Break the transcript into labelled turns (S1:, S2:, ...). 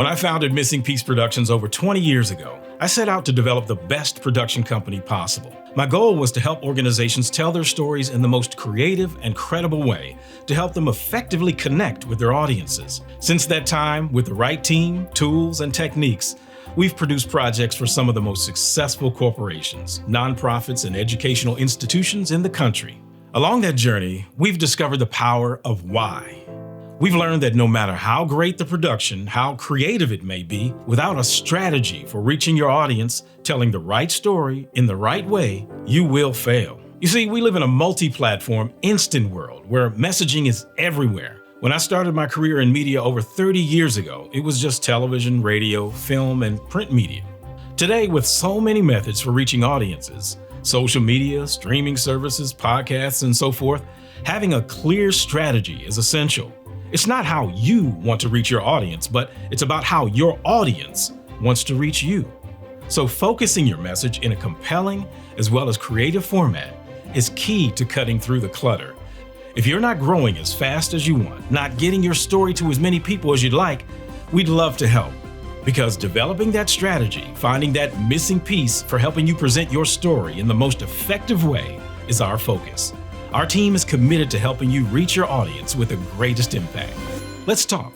S1: When I founded Missing Piece Productions over 20 years ago, I set out to develop the best production company possible. My goal was to help organizations tell their stories in the most creative and credible way to help them effectively connect with their audiences. Since that time, with the right team, tools, and techniques, we've produced projects for some of the most successful corporations, nonprofits, and educational institutions in the country. Along that journey, we've discovered the power of why. We've learned that no matter how great the production, how creative it may be, without a strategy for reaching your audience, telling the right story in the right way, you will fail. You see, we live in a multi-platform, instant world where messaging is everywhere. When I started my career in media over 30 years ago, it was just television, radio, film, and print media. Today, with so many methods for reaching audiences, social media, streaming services, podcasts, and so forth, having a clear strategy is essential. It's not how you want to reach your audience, but it's about how your audience wants to reach you. So focusing your message in a compelling as well as creative format is key to cutting through the clutter. If you're not growing as fast as you want, not getting your story to as many people as you'd like, we'd love to help. Because developing that strategy, finding that missing piece for helping you present your story in the most effective way is our focus. Our team is committed to helping you reach your audience with the greatest impact. Let's talk.